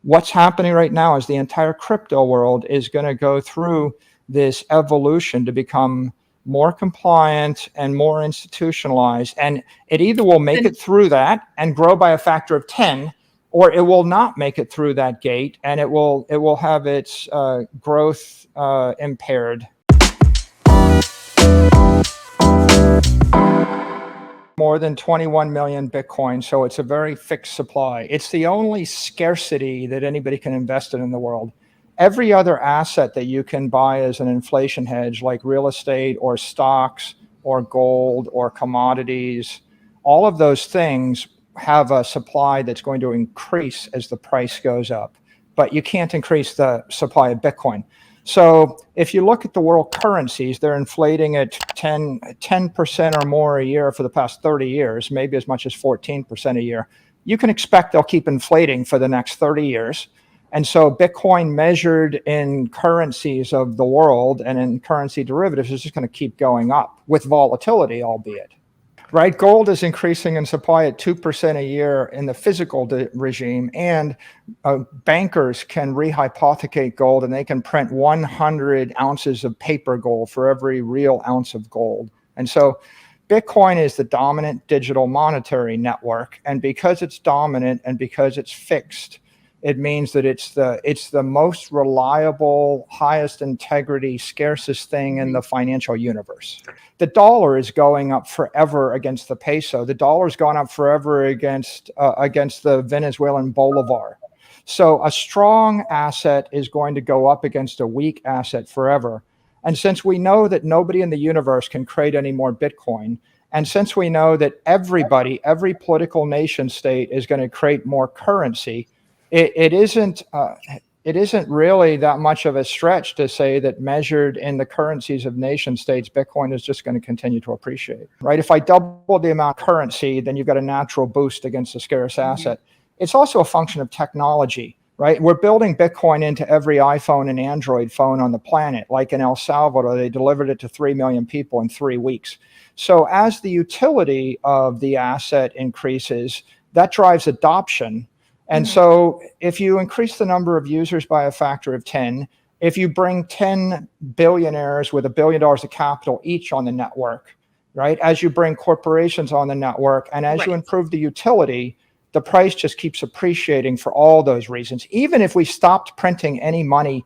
What's happening right now is the entire crypto world is going to go through this evolution to become more compliant and more institutionalized. And it either will make it through that and grow by a factor of 10, or it will not make it through that gate, and it will have its growth impaired. More than 21 million Bitcoin, so it's a very fixed supply. It's the only scarcity that anybody can invest in the world. Every other asset that you can buy as an inflation hedge, like real estate or stocks or gold or commodities, all of those things have a supply that's going to increase as the price goes up. But you can't increase the supply of Bitcoin. So if you look at the world currencies, they're inflating at 10% or more a year for the past 30 years, maybe as much as 14% a year. You can expect they'll keep inflating for the next 30 years. And so Bitcoin measured in currencies of the world and in currency derivatives is just going to keep going up with volatility, albeit. Right? Gold is increasing in supply at 2% a year in the physical regime, and bankers can rehypothecate gold, and they can print 100 ounces of paper gold for every real ounce of gold. And so Bitcoin is the dominant digital monetary network, and because it's dominant and because it's fixed, it means that it's the most reliable, highest integrity, scarcest thing in the financial universe. The dollar is going up forever against the peso. The dollar's gone up forever against the Venezuelan bolivar. So a strong asset is going to go up against a weak asset forever. And since we know that nobody in the universe can create any more Bitcoin, and since we know that every political nation state is going to create more currency, it isn't really that much of a stretch to say that measured in the currencies of nation states, Bitcoin is just going to continue to appreciate, right? If I double the amount of currency, then you've got a natural boost against a scarce asset. It's also a function of technology, right? We're building Bitcoin into every iPhone and Android phone on the planet. Like in El Salvador, they delivered it to 3 million people in 3 weeks. So as the utility of the asset increases, that drives adoption. And so if you increase the number of users by a factor of 10, if you bring 10 billionaires with $1 billion of capital each on the network, right? As you bring corporations on the network and as you improve the utility, the price just keeps appreciating for all those reasons. Even if we stopped printing any money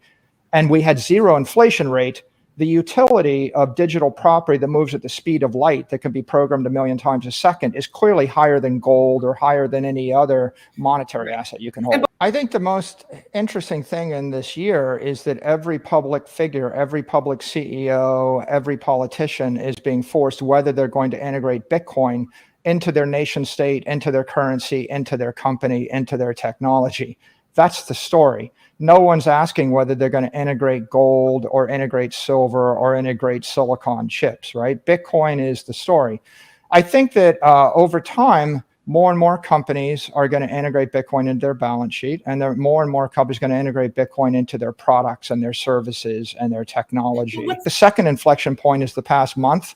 and we had zero inflation rate, the utility of digital property that moves at the speed of light that can be programmed 1 million times a second is clearly higher than gold or higher than any other monetary asset you can hold. I think the most interesting thing in this year is that every public figure, every public CEO, every politician is being forced whether they're going to integrate Bitcoin into their nation state, into their currency, into their company, into their technology. That's the story. No one's asking whether they're going to integrate gold or integrate silver or integrate silicon chips, right? Bitcoin is the story. I think that over time, more and more companies are going to integrate Bitcoin into their balance sheet, and more and more companies are going to integrate Bitcoin into their products and their services and their technology. The second inflection point is the past month,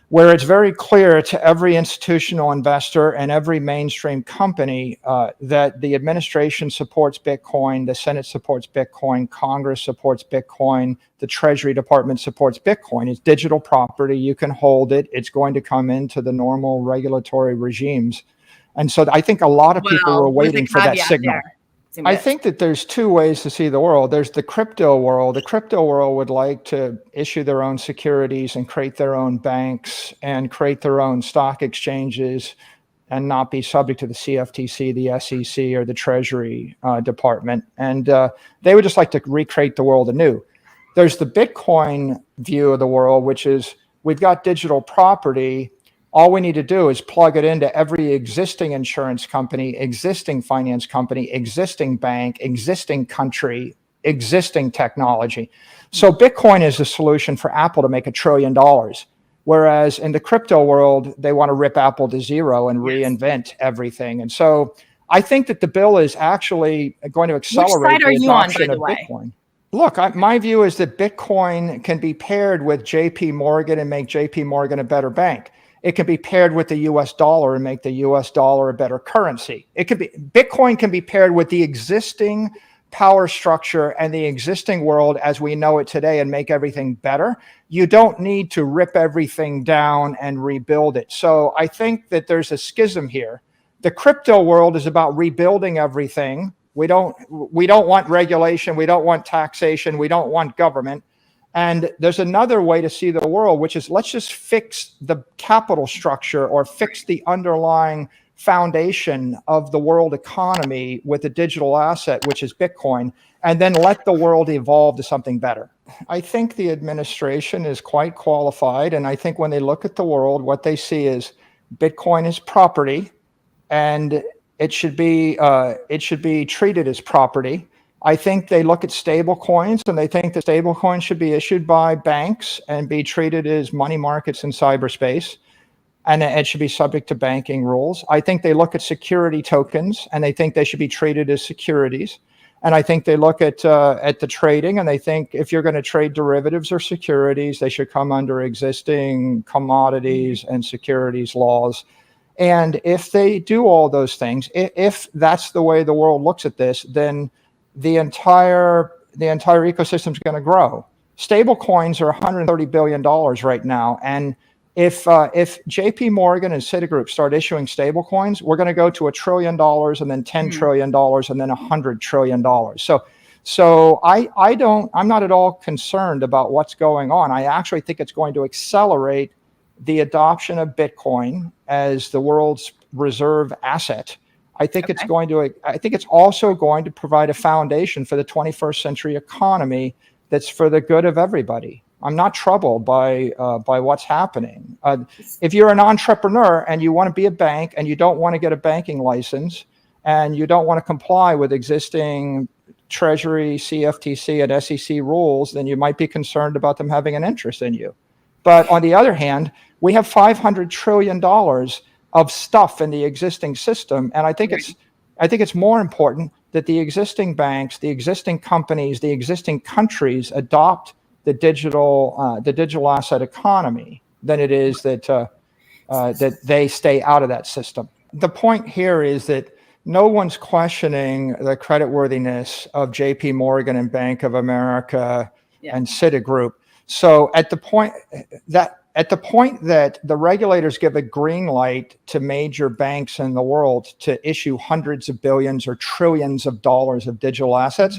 where it's very clear to every institutional investor and every mainstream company that the administration supports Bitcoin, the Senate supports Bitcoin, Congress supports Bitcoin, the Treasury Department supports Bitcoin. It's digital property. You can hold it. It's going to come into the normal regulatory regimes. And so I think a lot of people were waiting for that signal. I think that there's two ways to see the world. There's the crypto world. The crypto world would like to issue their own securities and create their own banks and create their own stock exchanges and not be subject to the CFTC, the SEC, or the Treasury Department. And they would just like to recreate the world anew. There's the Bitcoin view of the world, which is we've got digital property. All we need to do is plug it into every existing insurance company, existing finance company, existing bank, existing country, existing technology. So Bitcoin is the solution for Apple to make $1 trillion. Whereas in the crypto world, they want to rip Apple to zero and reinvent everything. And so I think that the bill is actually going to accelerate the adoption of Bitcoin. Look, my view is that Bitcoin can be paired with JP Morgan and make JP Morgan a better bank. It can be paired with the US dollar and make the US dollar a better currency. Bitcoin can be paired with the existing power structure and the existing world as we know it today and make everything better. You don't need to rip everything down and rebuild it. So I think that there's a schism here. The crypto world is about rebuilding everything. We don't want regulation. We don't want taxation. We don't want government. And there's another way to see the world, which is let's just fix the capital structure or fix the underlying foundation of the world economy with a digital asset, which is Bitcoin, and then let the world evolve to something better. I think the administration is quite qualified. And I think when they look at the world, what they see is Bitcoin is property and it should be treated as property. I think they look at stable coins and they think that stable coins should be issued by banks and be treated as money markets in cyberspace. And it should be subject to banking rules. I think they look at security tokens and they think they should be treated as securities. And I think they look at the trading and they think if you're going to trade derivatives or securities, they should come under existing commodities and securities laws. And if they do all those things, if that's the way the world looks at this, then the entire ecosystem is going to grow. Stable coins are $130 billion right now. And if JP Morgan and Citigroup start issuing stable coins, we're going to go to $1 trillion and then $10 trillion and then $100 trillion. So I'm not at all concerned about what's going on. I actually think it's going to accelerate the adoption of Bitcoin as the world's reserve asset. I think it's also going to provide a foundation for the 21st century economy that's for the good of everybody. I'm not troubled by what's happening. If you're an entrepreneur and you want to be a bank and you don't want to get a banking license and you don't want to comply with existing Treasury, CFTC, and SEC rules, then you might be concerned about them having an interest in you. But on the other hand, we have $500 trillion of stuff in the existing system, and I think it's more important that the existing banks, the existing companies, the existing countries adopt the digital asset economy than it is that they stay out of that system. The point here is that no one's questioning the creditworthiness of JP Morgan and Bank of America and Citigroup. So at the point that the regulators give a green light to major banks in the world to issue hundreds of billions or trillions of dollars of digital assets,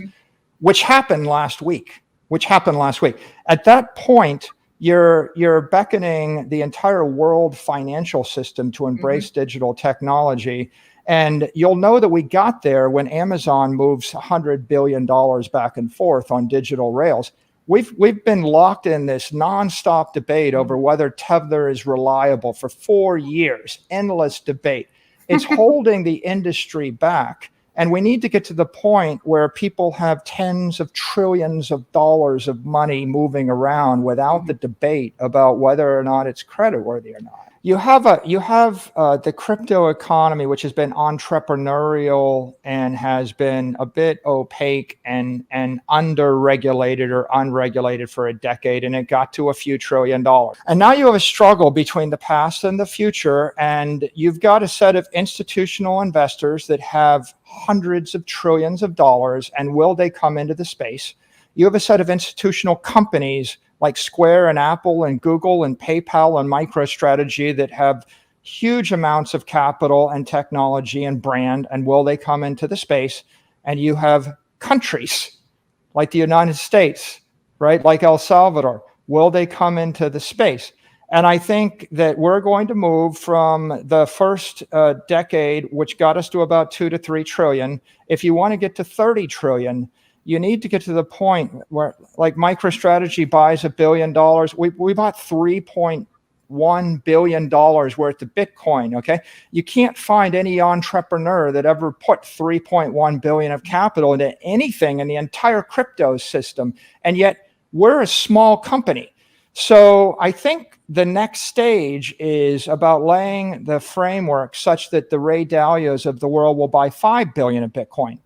which happened last week. At that point, you're beckoning the entire world financial system to embrace digital technology. And you'll know that we got there when Amazon moves $100 billion back and forth on digital rails. We've been locked in this nonstop debate over whether Tether is reliable for 4 years, endless debate. It's holding the industry back. And we need to get to the point where people have tens of trillions of dollars of money moving around without the debate about whether or not it's creditworthy or not. You have the crypto economy, which has been entrepreneurial and has been a bit opaque and under-regulated or unregulated for a decade, and it got to a few $1 trillion. And now you have a struggle between the past and the future, and you've got a set of institutional investors that have hundreds of trillions of dollars, and will they come into the space? You have a set of institutional companies like Square and Apple and Google and PayPal and MicroStrategy that have huge amounts of capital and technology and brand, and will they come into the space? And you have countries like the United States, right? Like El Salvador. Will they come into the space? And I think that we're going to move from the first decade, which got us to about 2 to 3 trillion. If you want to get to 30 trillion, you need to get to the point where, like, MicroStrategy buys $1 billion. We bought $3.1 billion worth of Bitcoin, okay? You can't find any entrepreneur that ever put $3.1 billion of capital into anything in the entire crypto system, and yet we're a small company. So I think the next stage is about laying the framework such that the Ray Dalios of the world will buy 5 billion of Bitcoin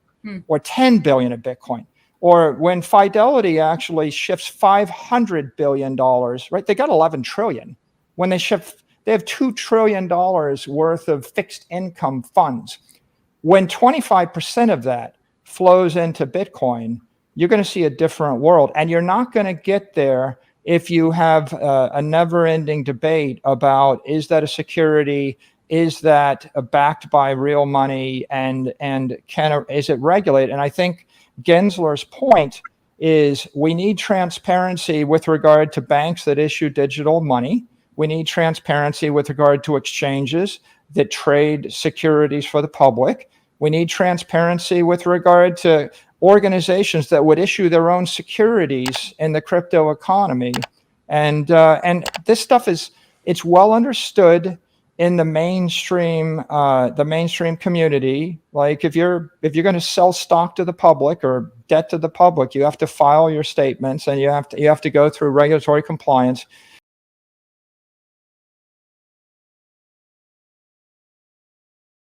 or 10 billion of Bitcoin. Or when Fidelity actually shifts $500 billion, right? They got 11 trillion. When they shift They have $2 trillion worth of fixed income funds. When 25% of that flows into Bitcoin, you're going to see a different world. And you're not going to get there if you have a never-ending debate about, is that a security? Is that backed by real money? And is it regulated? And I think Gensler's point is we need transparency with regard to banks that issue digital money. We need transparency with regard to exchanges that trade securities for the public. We need transparency with regard to organizations that would issue their own securities in the crypto economy. And this stuff it's well understood in the mainstream community. Like if you're going to sell stock to the public or debt to the public, you have to file your statements and you have to go through regulatory compliance.